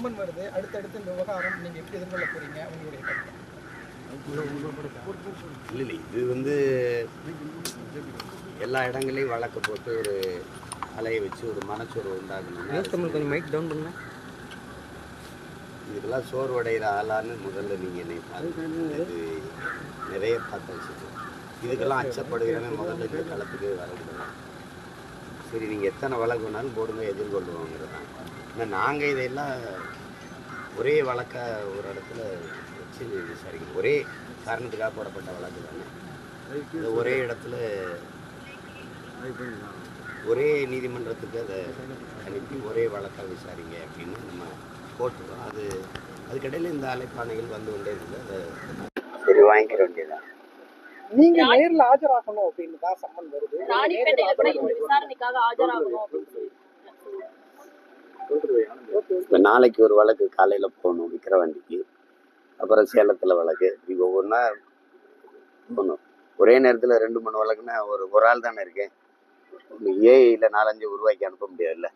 Summon வருது, அடுத்தடுத்து இந்த விவகாரம் நீங்க எப்படி எதிர்கொள்ள போறீங்க உங்களுடைய கருத்து? இல்லை, இது எல்லா இடங்களையும் வழக்கு போட்டு ஒரு அலையை வச்சு ஒரு மனச்சோர்வு உண்டாகணும்னா கொஞ்சம் மைக் டவுன் பண்ணுங்க. இதுக்கெல்லாம் சோர்வடைகிற ஆளான்னு முதல்ல நீங்கள் என்னை பார்த்து இது நிறைய பார்த்து வச்சுட்டு இதுக்கெல்லாம் அச்சப்படுகிறவன் முதல்ல இந்த களத்துக்கு வரக்கூடாது. சரி, நீங்கள் எத்தனை வழக்கு வேணாலும் போடுங்க, எதிர்கொள்ளுவோங்கிறது தான். ஆனால் நாங்கள் இதையெல்லாம் ஒரே வழக்கை ஒரு இடத்துல வச்சு விசாரிக்கணும். ஒரே காரணத்துக்காக போடப்பட்ட வழக்கு தானே. இதை ஒரே இடத்துல ஒரே நீதிமன்றத்துக்கு அதை அனுப்பி ஒரே வழக்காக விசாரிங்க அப்படின்னு நம்ம போட்டுருக்கோம். அதுக்கிடையில் இந்த அழைப்பாணைகள் வந்து கொண்டே இருக்குது. அதை சரி வாங்கிக்கிற வேண்டியதான். நீங்க நேர்ல ஆஜராகணும் அப்படின்னு தான் சம்மன் வருது. இப்போ நாளைக்கு ஒரு வழக்கு காலையில் போகணும் விக்கிரவாண்டிக்கு, அப்புறம் சேலத்தில் வழக்கு. இப்போ ஒவ்வொன்றா போகணும். ஒரே நேரத்தில் 2-3 வழக்குன்னா ஒரு ஆள் தானே இருக்கேன். ஏஐயில் 4-5 உருவாக்கி அனுப்ப முடியாதுல்ல.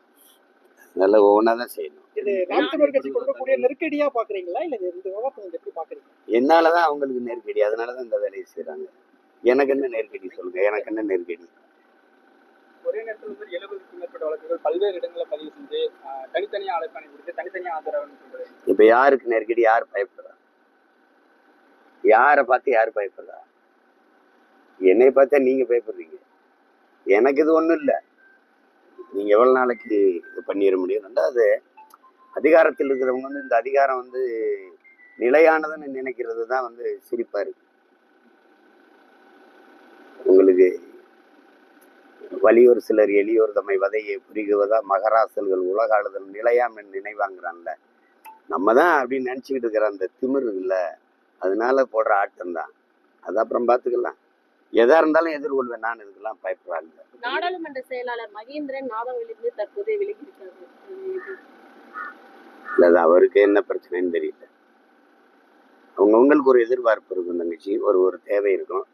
அதெல்லாம் ஒவ்வொன்றா தான் செய்யணும். இது நாம் தமிழர் கட்சி கொடுக்கக்கூடிய நெருக்கடியா பாக்குறீங்களா, இல்ல இந்த விவகாரத்தை எப்படி பாக்குறீங்க? என்னாலதான் அவங்களுக்கு நெருக்கடி, அதனாலதான் இந்த வேலையை செய்யறாங்க. எனக்கு என்ன நெருக்கடி சொல்லுங்க, எனக்கு என்ன நெருக்கடி? ஒரே நேரத்தில் 70க்கும் மேற்பட்ட வழக்குகள் பல்வேறு இடங்களை பதிவு செஞ்சு தனித்தனியா அழைப்பாணை கொடுத்து தனித்தனியா ஆதரவு சொல்றேன். இப்ப யாருக்கு நெருக்கடி? யார் பயப்படுறா? யாரை பார்த்து யார் பயப்படுறா? என்னை பார்த்தா நீங்க பயப்படுறீங்க. எனக்கு இது ஒண்ணும் இல்லை. நீங்க எவ்வளவு நாளைக்கு இது பண்ணிட முடியும்? ரெண்டாவது, அதிகாரத்தில் இருக்கிறவங்க இந்த அதிகாரம் நிலையானதுன்னு நினைக்கிறது தான் சிரிப்பா இருக்கு. உங்களுக்கு வலியோர் சிலர் எளியோர் தம்மை வதையை புரிகுவதா மகராசல்கள் உலக ஆளுதல் நிலையாம் நினைவாங்கிறான்ல. நம்ம தான் அப்படின்னு நினைச்சுக்கிட்டு இருக்கிற அந்த திமிர் இல்ல, அதனால போடுற ஆட்டம் தான். அது அப்புறம் பார்த்துக்கலாம். எதா இருந்தாலும் எதிர்கொள்வேன் நான். இதுக்கெல்லாம் பயப்படுறாங்க. நாடாளுமன்ற செயலாளர் மகேந்திரன் நாதவிலிருந்து தற்போதைய விலகி இருக்காரு. இல்ல, அவருக்கு என்ன பிரச்சனைன்னு தெரியல. அவங்களுக்கு ஒரு எதிர்பார்ப்பு இருக்கும். இந்த கட்சி ஒரு தேவை இருக்கும்.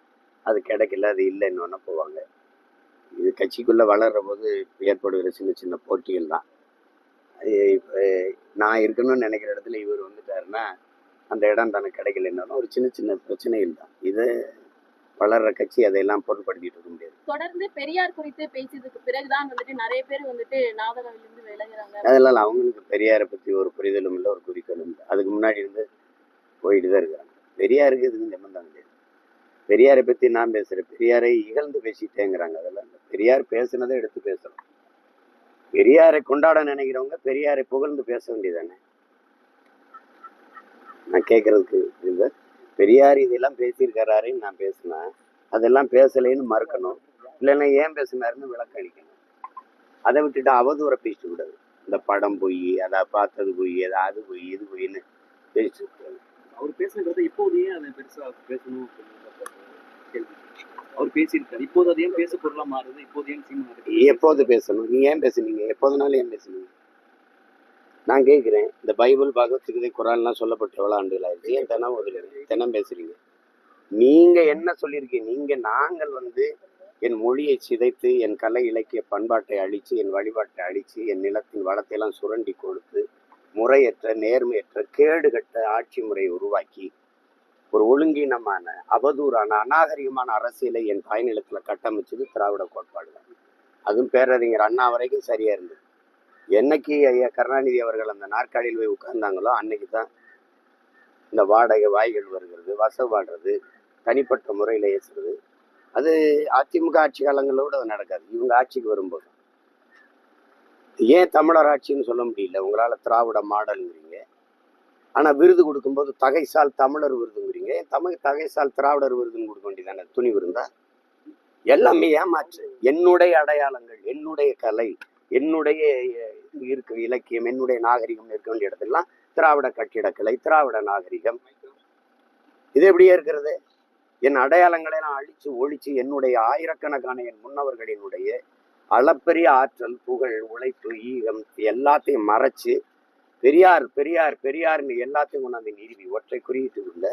அது கிடைக்கல, அது இல்லைன்னு போவாங்க. இது கட்சிக்குள்ள வளர்ற போது ஏற்படுகிற சின்ன சின்ன போட்டிகள் தான். நான் இருக்கணும்னு நினைக்கிற இடத்துல இவர் வந்துட்டாருன்னா அந்த இடம் தனக்கு கிடைக்கலன்னாலும் ஒரு சின்ன சின்ன பிரச்சனைகள் தான். இது வளர்ற கட்சி அதையெல்லாம் பொருட்படுத்திட்டு இருக்க முடியாது. தொடர்ந்து பெரியார் குறித்து பேசியதுக்கு பிறகுதான் நாநிறைய பேர் நாதகவிலிருந்து விலகிறாங்க. அதெல்லாம் அவங்களுக்கு பெரியாரை பத்தி ஒரு புரிதலும் இல்லை, ஒரு குறிக்கோளும் இல்லை. அதுக்கு முன்னாடி போயிட்டு தான் இருக்கிறாங்க. பெரியாருக்கு இதுக்கு சம்பந்தம் கிடையாது. பெரியாரை பத்தி நான் பேசுறேன், பெரியாரை இகழ்ந்து பேசிட்டேங்கிறாங்க. அதெல்லாம் பெரியார் பேசுனதை எடுத்து பேசணும். பெரியாரை கொண்டாட நினைக்கிறவங்க பெரியாரை புகழ்ந்து பேச வேண்டியதானே. நான் கேட்கறதுக்கு இல்லை. பெரியார் இதெல்லாம் பேசியிருக்கிறாருன்னு நான் பேசினேன், அதெல்லாம் பேசலைன்னு மறுக்கணும். இல்லைன்னா ஏன் பேசினாருன்னு விளக்கம் அளிக்கணும். அதை விட்டுட்டு அவதூறை பேசிட்டு விடாது. இந்த படம் போய், அதை பார்த்தது போய், அது போய், இது போயின்னு பேசிட்டு விடாது. அவர் பேசுறத இப்போதே அதை பெருசா பேசணும். அவர் பேசியிருக்காரு, இப்போது அது ஏன் பேச பொருளா மாறுது? இப்போது ஏன் சீமா இருக்கு? எப்போது பேசணும்? நீங்க ஏன் பேசுனீங்க? எப்போதுனாலும் ஏன் பேசுனீங்க? நான் கேட்கிறேன். இந்த பைபிள், பகவத்கீதை, குரான்லாம் சொல்லப்பட்ட எவ்வளவு ஆண்டுகள் ஆயிடுச்சு? ஏன் தினம் பேசுறீங்க? நீங்க என்ன சொல்லியிருக்கீங்க? நாங்கள் என் மொழியை சிதைத்து, என் கலை இலக்கிய பண்பாட்டை அழிச்சு, என் வழிபாட்டை அழிச்சு, என் நிலத்தின் வளத்தை எல்லாம் சுரண்டி கொடுத்து, முறையற்ற நேர்மையற்ற கேடுகட்ட ஆட்சி முறையை உருவாக்கி, ஒரு ஒழுங்கீனமான அவதூறான அநாகரிகமான அரசியலை என் தாய்நிலத்துல கட்டமைச்சது திராவிட கோட்பாடு தான். அதுவும் பேரறிஞர் அண்ணா வரைக்கும் சரியா இருந்தது. என்னைக்கு ஐயா கருணாநிதி அவர்கள் அந்த நாற்காலியில் போய் உட்கார்ந்தாங்களோ அன்னைக்கு தான் இந்த வாடகை வாய்கள் வருகிறது, வசப்பாடுறது, தனிப்பட்ட முறையில் ஏசுறது. அது அதிமுக ஆட்சி காலங்களோடு அது நடக்காது. இவங்க ஆட்சிக்கு வரும்போது ஏன் தமிழர் ஆட்சின்னு சொல்ல முடியல? உங்களால் திராவிட மாடலுங்கிறீங்க, ஆனால் விருது கொடுக்கும்போது தகைசால் தமிழர் விருதுங்கிறீங்க. தகைசால் திராவிடர் விருதுன்னு கொடுக்க வேண்டியதானே? துணி விருந்தா? எல்லாமே ஏமாற்று. என்னுடைய அடையாளங்கள், என்னுடைய கலை, என்னுடைய இருக்க இலக்கியம், என்னுடைய நாகரிகம் இருக்க வேண்டிய இடத்துலாம் திராவிட கட்டிடக்கலை, திராவிட நாகரிகம். இது எப்படியே இருக்கிறது? என் அடையாளங்களை எல்லாம் அழிச்சு ஒழிச்சு என்னுடைய ஆயிரக்கணக்கான என் முன்னவர்களினுடைய அளப்பெரிய ஆற்றல், புகழ், உழைப்பு, ஈகம் எல்லாத்தையும் மறைச்சு பெரியார் பெரியார் பெரியார்னு எல்லாத்தையும் கொண்டாந்து நிறுவி ஒற்றை குறியீட்டுக்குள்ள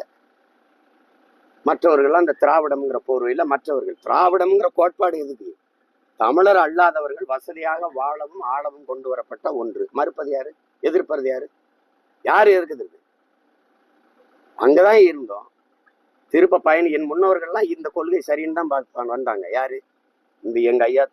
மற்றவர்கள் அந்த திராவிடம்ங்கிற போர்வையில் மற்றவர்கள் திராவிடம்ங்கிற கோட்பாடு எதுக்கு? தமிழர் அல்லாதவர்கள் வசதியாக வாழவும் ஆளவும் கொண்டு வரப்பட்ட ஒன்று. மறுப்பது யாரு? எதிர்ப்பது யாரு? யாரு இருக்குது? அங்கதான் இருந்தோம். திருப்ப என் முன்னோர்கள்லாம் இந்த கொள்கை சரின்னு தான் வந்தாங்க. யாரு? இந்த எங்க ஐயா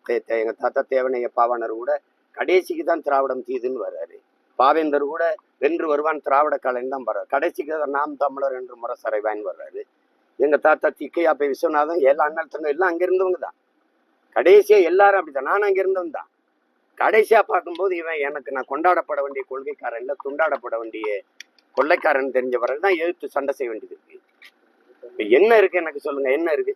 எங்க தாத்தா தேவனைய பாவாணர் கூட கடைசிக்கு தான் திராவிடம் தீதுன்னு வர்றாரு. பாவேந்தர் கூட வென்று வருவான் திராவிட கலைன்னு தான் வர்றாரு. கடைசிக்கு நாம் தமிழர் என்று முரசறைவான்னு வர்றாரு. எங்க தாத்தா திக்கையா போய் விஸ்வநாதன் எல்லா அண்ணல் தங்க எல்லாம் அங்க இருந்தவங்க தான். கடைசியா எல்லாரும் அப்படித்தான். நான் அங்க இருந்தவன் தான். கடைசியா பார்க்கும்போது இவன் நான் கொண்டாடப்பட வேண்டிய கொள்கைக்காரன் இல்ல, துண்டாடப்பட வேண்டிய கொள்ளைக்காரன் தெரிஞ்ச பிறகு தான் எதிர்த்து சண்டை செய்ய வேண்டியது இருக்கு. இப்ப என்ன இருக்கு எனக்கு சொல்லுங்க, என்ன இருக்கு?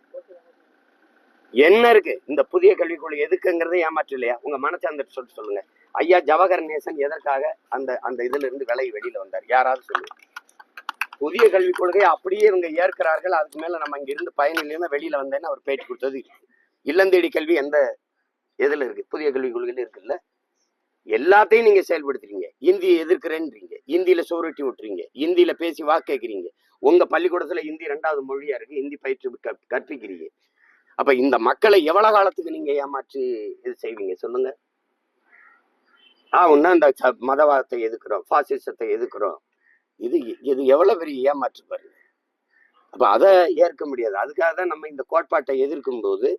என்ன இருக்கு? இந்த புதிய கல்விக் கொள்கை எதுக்குங்கிறத ஏமாற்று இல்லையா? உங்க மனசார்ந்த சொல்லுங்க. ஐயா ஜவஹர் நேசன் எதற்காக அந்த இதுல இருந்து விலகி வெளியில வந்தார்? யாராவது சொல்லுங்க. புதிய கல்விக் கொள்கையை அப்படியே இவங்க ஏற்கிறார்கள், அதுக்கு மேல நம்ம இங்க இருந்து பயனில்லைன்னா வெளியில வந்தேன்னு அவர் பேட்டி கொடுத்தது. இல்லந்தேடி கல்வி எந்த எதுல இருக்கு? புதிய கல்விக் கொள்கையில இருக்குல்ல. எல்லாத்தையும் நீங்க செயல்படுத்துறீங்க. இந்தியை எதிர்க்கிறேன்றீங்க, இந்தியில சோறுட்டி விட்டுறீங்க, இந்தியில பேசி வாக்கு கேட்கிறீங்க. உங்க பள்ளிக்கூடத்துல இந்தி 2வது மொழியா இருக்கு, இந்தி பயிற்சி கற்பிக்கிறீங்க. அப்ப இந்த மக்களை எவ்வளவு காலத்துக்கு நீங்க ஏமாற்றி இது செய்வீங்க சொல்லுங்க? ஒன்னா இந்த மதவாதத்தை எதிர்க்கிறோம், பாசிசத்தை எதிர்க்கிறோம். இது எவ்வளவு பெரிய ஏமாற்று பாருங்க. அப்ப அதை ஏற்க முடியாது. அதுக்காக தான் நம்ம இந்த கோட்பாட்டை எதிர்க்கும் போது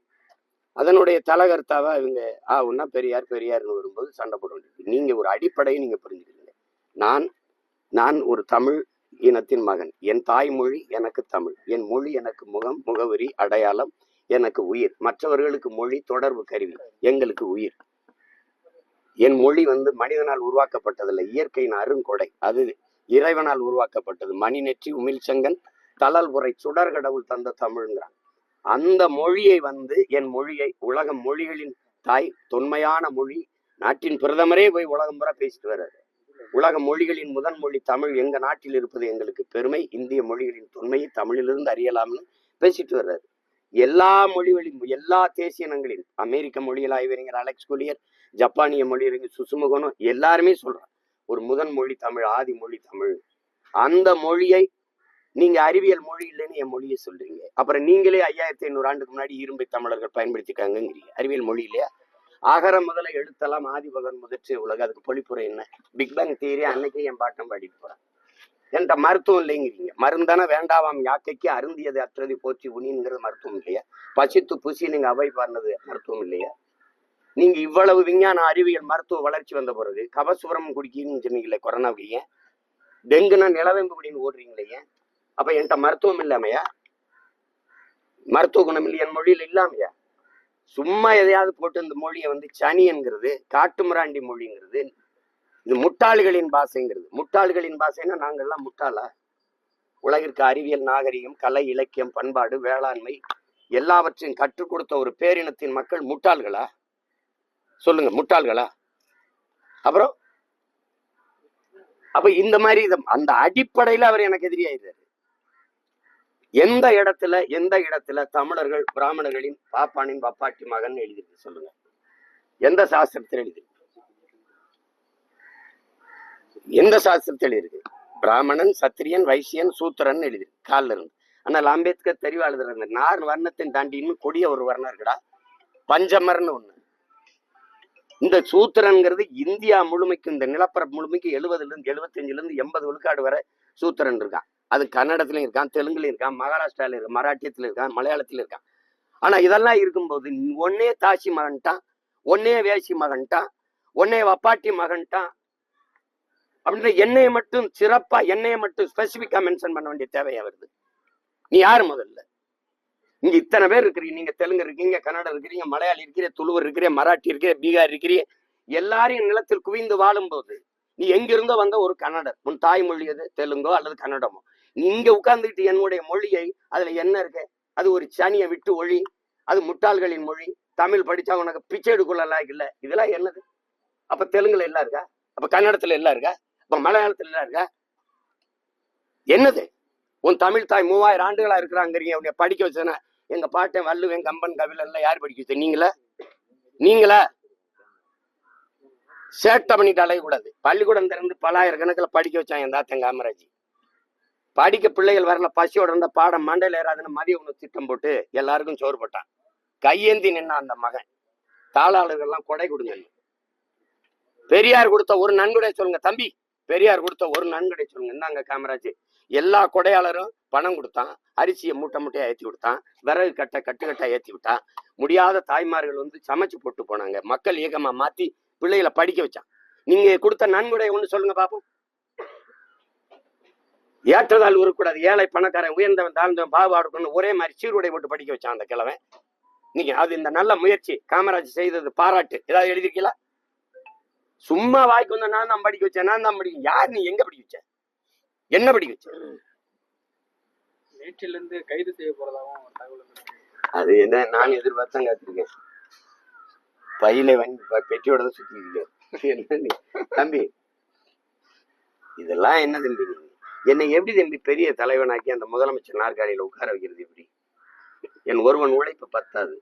அதனுடைய தலகர்த்தாவா இவங்க ஒன்னா பெரியார்னு வரும்போது சண்டை போட வேண்டியது. நீங்க ஒரு அடிப்படையை நீங்க புரிஞ்சுக்கிறீங்க. நான் ஒரு தமிழ் இனத்தின் மகன். என் தாய்மொழி எனக்கு தமிழ். என் மொழி எனக்கு முகம், முகவரி, அடையாளம், எனக்கு உயிர். மற்றவர்களுக்கு மொழி தொடர்பு கருவி, எங்களுக்கு உயிர். என் மொழி மனிதனால் உருவாக்கப்பட்டதில்லை, இயற்கையின் அருங்கொடை. அது இறைவனால் உருவாக்கப்பட்டது. மணி நெற்றி உமிழ்ச்சங்கன் தளல் உரை சுடர் கடவுள் தந்த தமிழ்ங்கிறான். அந்த மொழியை என் மொழியை உலக மொழிகளின் தாய், தொன்மையான மொழி. நாட்டின் பிரதமரே போய் உலகம் பூரா பேசிட்டு வர்றாரு. உலக மொழிகளின் முதன் மொழி தமிழ், எங்க நாட்டில் இருப்பது எங்களுக்கு பெருமை. இந்திய மொழிகளின் தொன்மையை தமிழிலிருந்து அறியலாம்னு பேசிட்டு வர்றாரு. எல்லா மொழிகளின், எல்லா தேசிய இனங்களின், அமெரிக்க மொழியில் ஆய்வறிஞர் அலெக்ஸ் கொலியர், ஜப்பானிய மொழியறிஞர் சுசுமுகனோ எல்லாருமே சொல்றாங்க ஒரு முதன் மொழி தமிழ், ஆதி மொழி தமிழ். அந்த மொழியை நீங்க அறிவியல் மொழி இல்லைன்னு என் மொழியை சொல்றீங்க. அப்புறம் நீங்களே 5500 ஆண்டுக்கு முன்னாடி இரும்பை தமிழர்கள் பயன்படுத்திக்காங்கிறீங்க. அறிவியல் மொழி இல்லையா? அகர முதல எழுத்தெல்லாம் ஆதிபகன் முதற்று உலக. அதுக்கு பொழிப்புரை என்ன? பிக் பேங் தியரி அன்னைக்கே என் பாட்டம் பாடிட்டு போறேன். என்கிட்ட மருத்துவம் இல்லைங்கிறீங்க. மருந்தான வேண்டாவாம் யாக்கைக்கு அருந்தியது அற்றது போச்சு உனிங்கிறது மருத்துவம் இல்லையா? பசித்து புசி நீங்க அவை பாடினது மருத்துவம் இல்லையா? நீங்க இவ்வளவு விஞ்ஞான அறிவியல் மருத்துவ வளர்ச்சி வந்த பிறகு கபசுரம் குடிக்கின்னு சொன்னீங்களே கொரோனாவுக்கு, டெங்குனா நிலவேம்பு குடின்னு ஓடுறீங்களே, அப்ப என்கிட்ட மருத்துவம் இல்லாமையா? மருத்துவ குணம் இல்லை என் மொழியில இல்லாமையா? சும்மா எதையாவது போட்டு இந்த மொழியை சனி என்கிறது, காட்டுமிராண்டி மொழிங்கிறது, இது முட்டாள்களின் பாஷைங்கிறது. முட்டாள்களின் பாஷைன்னா நாங்கள்லாம் முட்டாளா? உலகிற்கு அறிவியல், நாகரிகம், கலை, இலக்கியம், பண்பாடு, வேளாண்மை எல்லாவற்றையும் கற்றுக் கொடுத்த ஒரு பேரினத்தின் மக்கள் முட்டாள்களா? சொல்லுங்க, முட்டாள்களா? அப்புறம் அப்ப இந்த மாதிரி அந்த அடிப்படையில அவர் எனக்கு எதிரியாயிருந்தாரு. எந்த இடத்துல தமிழர்கள் பிராமணர்களின் பாப்பானின் பப்பாட்டி மகன் எழுதிருக்கு சொல்லுங்க? எந்த சாஸ்திரத்தில் எழுதிருக்கு? எந்த சாஸ்திரத்தில் எழுதிருக்கு? பிராமணன், சத்திரியன், வைசியன், சூத்திரன் எழுதிருக்கு காலில் இருந்து. ஆனால் அம்பேத்கர் தெளிவா எழுதுறாங்க, 4 வர்ணத்தின் தாண்டி இன்னும் கொடிய ஒரு வர்ணம் இருக்குடா, பஞ்சமர்னு ஒண்ணு. இந்த சூத்திரன்கிறது இந்தியா முழுமைக்கு, இந்த நிலப்பரப்பு முழுமைக்கு 70 75 80 விழுக்காடு வரை சூத்திரன் இருக்கான். அது கன்னடத்திலும் இருக்கான், தெலுங்குல இருக்கான், மகாராஷ்டிரால இருக்கான், மராட்டியத்துல இருக்கான், மலையாளத்துல இருக்கான். ஆனா இதெல்லாம் இருக்கும்போது ஒன்னே தாசி மகன்ட்டான், ஒன்னே வேசி மகன்ட்டான், ஒன்னே வப்பாட்டி மகன்ட்டான் அப்படின்ற என்னைய மட்டும் சிறப்பா, என்னைய மட்டும் ஸ்பெசிபிக்கா மென்ஷன் பண்ண வேண்டிய தேவையா வருது? நீ யாரு முதல்ல? இங்க இத்தனை பேர் இருக்கிறீங்க. நீங்க தெலுங்கு இருக்கீங்க, கன்னடம் இருக்கிறீங்க, மலையாளி இருக்கிறீங்க, துளுவர் இருக்கிறீங்க, மராட்டி இருக்கிறீங்க, பீகார் இருக்கிறீங்க. எல்லாரையும் நிலத்தில் குவிந்து வாழும் போது நீ எங்கிருந்தோ வந்த ஒரு கன்னடர், உன் தாய்மொழி எது? தெலுங்கோ அல்லது கன்னடமோ. நீ இங்க உட்கார்ந்துக்கிட்டு என்னுடைய மொழியை, அதுல என்ன இருக்கு? அது ஒரு சனியை விட்டு ஒழி, அது முட்டாள்களின் மொழி, தமிழ் படிச்சா உனக்கு பிச்சை எடுக்கலாம் இல்ல, இதெல்லாம் என்னது? அப்ப தெலுங்குல எல்லாம் இருக்கா? அப்ப கன்னடத்துல எல்லாம் இருக்கா? அப்ப மலையாளத்துல எல்லாம் இருக்கா? என்னது? உன் தமிழ் தாய் 3000 ஆண்டுகளா இருக்கிறாங்கிறீங்க. உன்னை படிக்க வச்சேன்னா எங்க பாட்டன் வள்ளுவன், கம்பன், கபிலன் எல்லாம் யார் படிக்க வச்ச? நீங்களா? சேட்டை பண்ணிட்டு அலையக்கூடாது. பள்ளிக்கூடம் திறந்து பல்லாயிரக்கணக்கில் படிக்க வச்சான் என் தாத்தன் காமராஜ். படிக்க பிள்ளைகள் வரல, பசியோட இருந்த பாடம் மண்டையில் ஏறாதுன்னு மதிய உணவு திட்டம் போட்டு எல்லாருக்கும் சோறு போட்டான். கையேந்தி நின்னா அந்த மகன். தாளாளர்கள்லாம் கொடை கொடுங்க. பெரியார் கொடுத்த ஒரு நன்கொடை சொல்லுங்க தம்பி, பெரியார் கொடுத்த ஒரு நன்கொடை சொல்லுங்க. இந்தாங்க காமராஜ். எல்லா கொடையாளரும் பணம் கொடுத்தான், அரிசியை மூட்டை மூட்டையா ஏற்றி கொடுத்தான், விறகு கட்டா ஏற்றி விட்டான். முடியாத தாய்மார்கள் வந்து சமைச்சு போட்டு போனாங்க. மக்கள் இயக்கமா மாத்தி பிள்ளைகளை படிக்க வச்சான். நீங்க கொடுத்த நன்கொடை ஒண்ணு சொல்லுங்க பாப்போம். ஏற்றதால் உருக்கூடாது, ஏழை பணக்காரன் உயர்ந்தவன் தாழ்ந்தவன் பாகுபாடு ஒரே மாதிரி சீருடை போட்டு படிக்க வச்சான் அந்த கிழவன். நீங்க அது இந்த நல்ல முயற்சி காமராஜ் செய்தது பாராட்டு ஏதாவது எழுதிருக்கீங்களா? சும்மா வாய்க்கு வந்த நான் தான் படிக்க வச்சேன், நான் தான் படிக்க. யார் நீ? எங்க படிக்க வச்ச? என்ன படிக்க வச்ச? நேற்றிலிருந்து கைது செய்ய போறதாகவும் தகவல் இருக்கு. அது என்ன, நான் எதிர்பார்த்தான் காத்திருக்கேன். பையில வாங்கி பெட்டியோட தான் சுத்தி இருக்கேன். என்ன நீ தம்பி, இதெல்லாம் என்ன தம்பி? என்னை எப்படி தம்பி பெரிய தலைவனாக்கி அந்த முதலமைச்சர் நாற்காலியில உட்கார வைக்கிறது எப்படி? என் ஒருவன் உழைப்பு பத்தாது,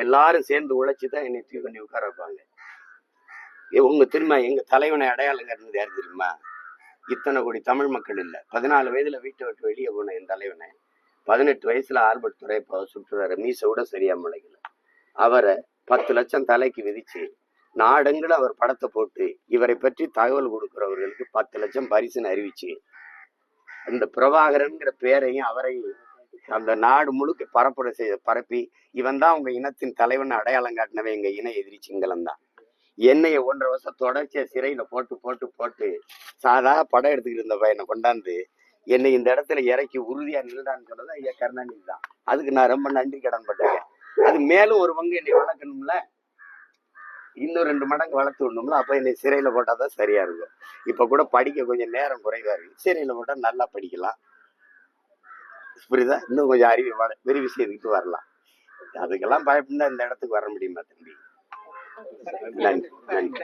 எல்லாரும் சேர்ந்து உழைச்சுதான் என்னை தூக்கி பண்ணி உட்கார வைப்பாங்க. உங்க தெரியுமா எங்க தலைவனை அடையாளம் காட்டுறது யாரு தெரியுமா? இத்தனை கோடி தமிழ் மக்கள் இல்ல, 14 வயதுல வீட்டை விட்டு வெளியே போன என் தலைவனை 18 வயசுல ஆல்பர்ட் துறைப்பா சுற்றுறாரு, மீசை கூட சரியா முளைக்கல. அவரை 10 லட்சம் தலைக்கு விதிச்சு நாடெங்கிலும் அவர் படத்தை போட்டு இவரை பற்றி தகவல் கொடுக்கிறவர்களுக்கு 10 லட்சம் பரிசுன்னு அறிவிச்சு இந்த பிரபாகரன்கிற பேரையும் அவரையும் அந்த நாடு முழுக்க பரப்பி இவன் தான் உங்க இனத்தின் தலைவன் அடையாளம் காட்டினவன் எங்க இன எதிரி சிங்களம் தான். என்னைய 1.5 வருஷம் தொடர்ச்சியா சிறையில போட்டு போட்டு போட்டு சாதா படம் எடுத்துக்கிட்டு இருந்த பையனை கொண்டாந்து என்னை இந்த இடத்துல இறக்கி உறுதியா நின்றான்னு சொன்னது ஐயா கருணாநிதி தான். அதுக்கு நான் ரொம்ப நன்றி கடன் பட்டேன். அது மேலும் ஒரு பங்கு என்னை வளர்க்கணும்ல, இன்னும் 2 மடங்கு வளர்த்து விடணும்ல. அப்ப என்னை சிறையில போட்டாதான் சரியா இருக்கும். இப்ப கூட படிக்க கொஞ்சம் நேரம் குறைவா இருக்கு, சிறையில போட்டா நல்லா படிக்கலாம். புரியுதா? இன்னும் கொஞ்சம் விரிவு செய்துக்கிட்டு வரலாம். அதுக்கெல்லாம் பயப்படா இந்த இடத்துக்கு வர முடியுமா தம்பி? நன்றி நன்றி.